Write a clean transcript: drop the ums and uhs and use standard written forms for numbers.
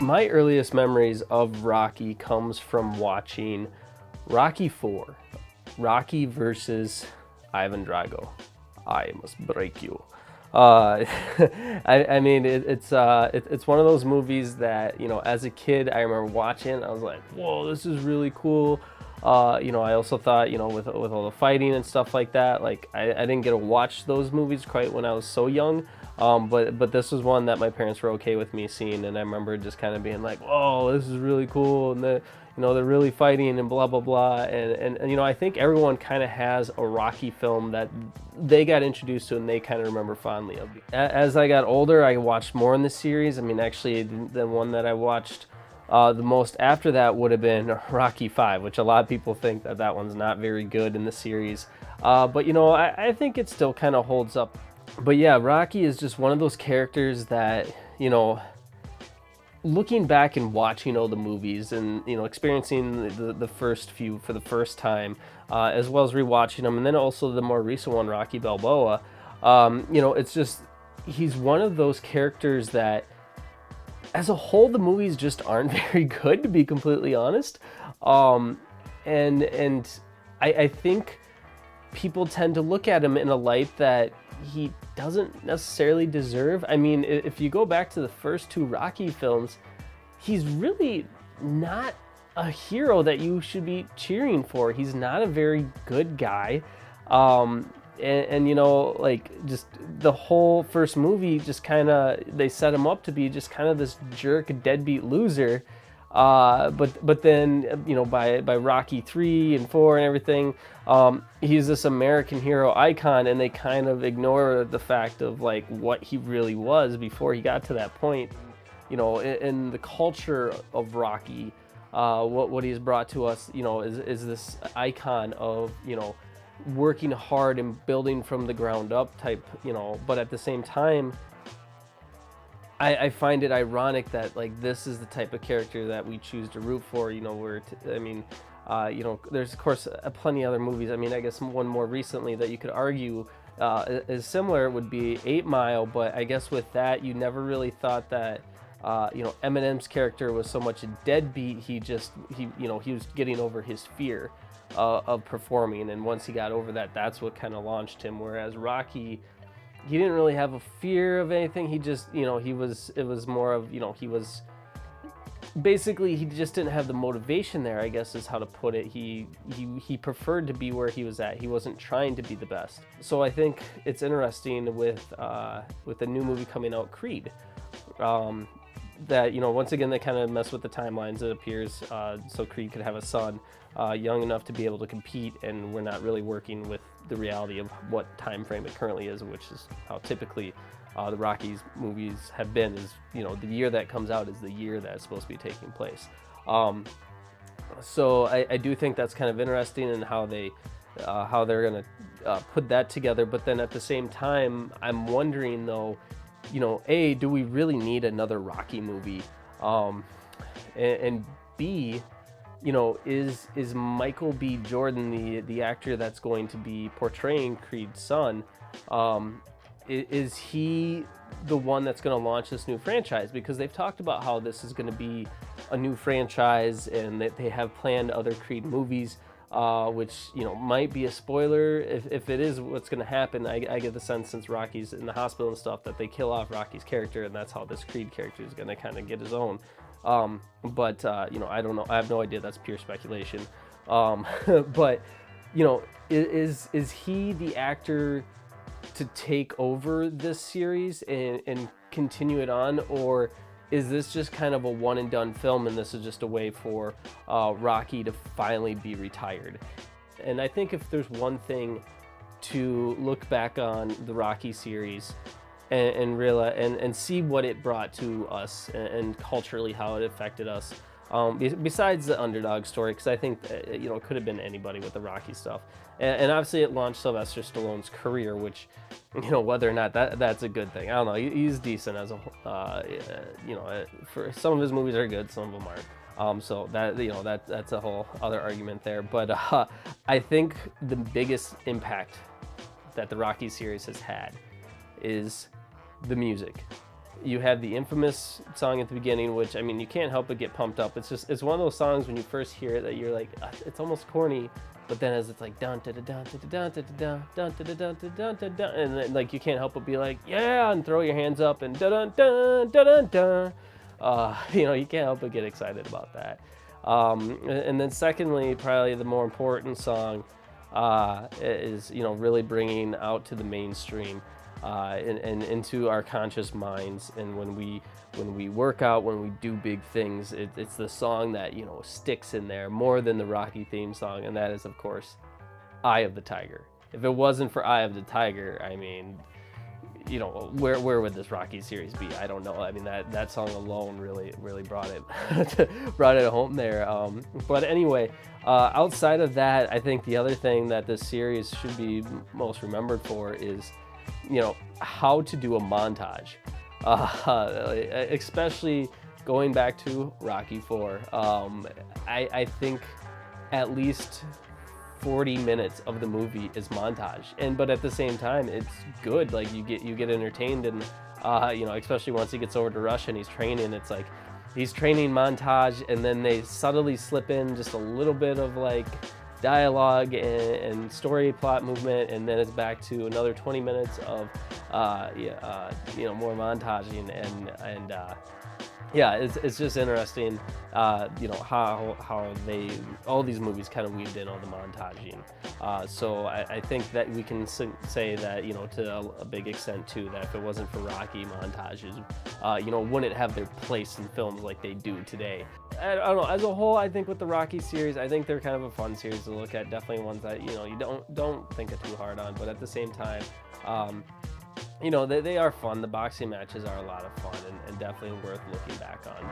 My earliest memories of Rocky comes from watching Rocky 4, Rocky versus Ivan Drago. I must break you. Uh, I mean, it's one of those movies that, as a kid, I remember watching. I was like, whoa, this is really cool. I also thought, with all the fighting and stuff like that, like I didn't get to watch those movies quite when I was so young. But this was one that my parents were okay with me seeing, and I remember just kind of being like, whoa, this is really cool, and they're really fighting and blah blah blah, and I think everyone kind of has a Rocky film that they got introduced to and they kind of remember fondly of. As I got older, I watched more in the series. I mean, actually, the one that I watched the most after that would have been Rocky 5, which a lot of people think that one's not very good in the series. But I think it still kind of holds up. But yeah, Rocky is just one of those characters that, looking back and watching all the movies and, experiencing the first few for the first time, as well as rewatching them, and then also the more recent one, Rocky Balboa, it's just, he's one of those characters that, as a whole, the movies just aren't very good, to be completely honest. And I think people tend to look at him in a light that he doesn't necessarily deserve. I mean, if you go back to the first two Rocky films, he's really not a hero that you should be cheering for. He's not a very good guy. Just the whole first movie, just kind of, they set him up to be just kind of this jerk, deadbeat loser. But then, by Rocky 3 and 4 and everything, he's this American hero icon, and they kind of ignore the fact of like what he really was before he got to that point. In the culture of Rocky, what he's brought to us, is this icon of, working hard and building from the ground up type, but at the same time, I find it ironic that like this is the type of character that we choose to root for. There's of course plenty of other movies. I mean, I guess one more recently that you could argue is similar would be 8 Mile, but I guess with that you never really thought that Eminem's character was so much a deadbeat. He was getting over his fear of performing, and once he got over that, that's what kind of launched him. Whereas Rocky, he didn't really have a fear of anything. He just, it was more of, he was basically, he just didn't have the motivation there, I guess is how to put it. He preferred to be where he was at. He wasn't trying to be the best. So I think it's interesting with the new movie coming out, Creed, that, once again, they kind of mess with the timelines, it appears, so Creed could have a son young enough to be able to compete, and we're not really working with the reality of what time frame it currently is, which is how typically the Rockies movies have been, is, the year that comes out is the year that's supposed to be taking place. So I do think that's kind of interesting, in how they're going to put that together. But then at the same time, I'm wondering though, A, do we really need another Rocky movie? And B, is Michael B. Jordan, the actor that's going to be portraying Creed's son, is he the one that's going to launch this new franchise? Because they've talked about how this is going to be a new franchise, and that they have planned other Creed movies, which might be a spoiler if it is what's going to happen. I get the sense, since Rocky's in the hospital and stuff, that they kill off Rocky's character, and that's how this Creed character is going to kind of get his own. But I don't know. I have no idea. That's pure speculation. But is he the actor to take over this series and continue it on, or is this just kind of a one and done film, and this is just a way for Rocky to finally be retired? And I think if there's one thing to look back on the Rocky series and realize and see what it brought to us, and culturally how it affected us, besides the underdog story, because I think it could have been anybody with the Rocky stuff, and obviously it launched Sylvester Stallone's career, which whether or not that's a good thing, I don't know. He's decent as a for some of his movies are good, some of them aren't. So that's a whole other argument there. But I think the biggest impact that the Rocky series has had is the music. You have the infamous song at the beginning, which, I mean, you can't help but get pumped up. It's one of those songs when you first hear it that you're like, it's almost corny, but then as it's like dun dun dun dun dun dun dun dun dun dun dun dun dun, and then like you can't help but be like, yeah, and throw your hands up and dun dun dun dun dun. You can't help but get excited about that. And then secondly, probably the more important song is really bringing out to the mainstream and into our conscious minds. And when we work out, when we do big things, it's the song that sticks in there more than the Rocky theme song, and that is, of course, Eye of the Tiger. If it wasn't for Eye of the Tiger, I mean, where would this Rocky series be? I don't know. I mean, that song alone really brought it home there. But anyway, outside of that, I think the other thing that this series should be most remembered for is how to do a montage, especially going back to Rocky 4. I think at least 40 minutes of the movie is montage, but at the same time it's good. Like you get entertained, and especially once he gets over to Russia and he's training, it's like he's training montage, and then they subtly slip in just a little bit of like dialogue and story plot movement, and then it's back to another 20 minutes of more montaging, and it's just interesting, how all these movies kind of weaved in all the montaging. So I think that we can say that, to a big extent too, that if it wasn't for Rocky, montages, wouldn't have their place in films like they do today. I don't know. As a whole, I think with the Rocky series, I think they're kind of a fun series to look at. Definitely ones that you don't think it too hard on, but at the same time, they are fun. The boxing matches are a lot of fun, and definitely worth looking back on.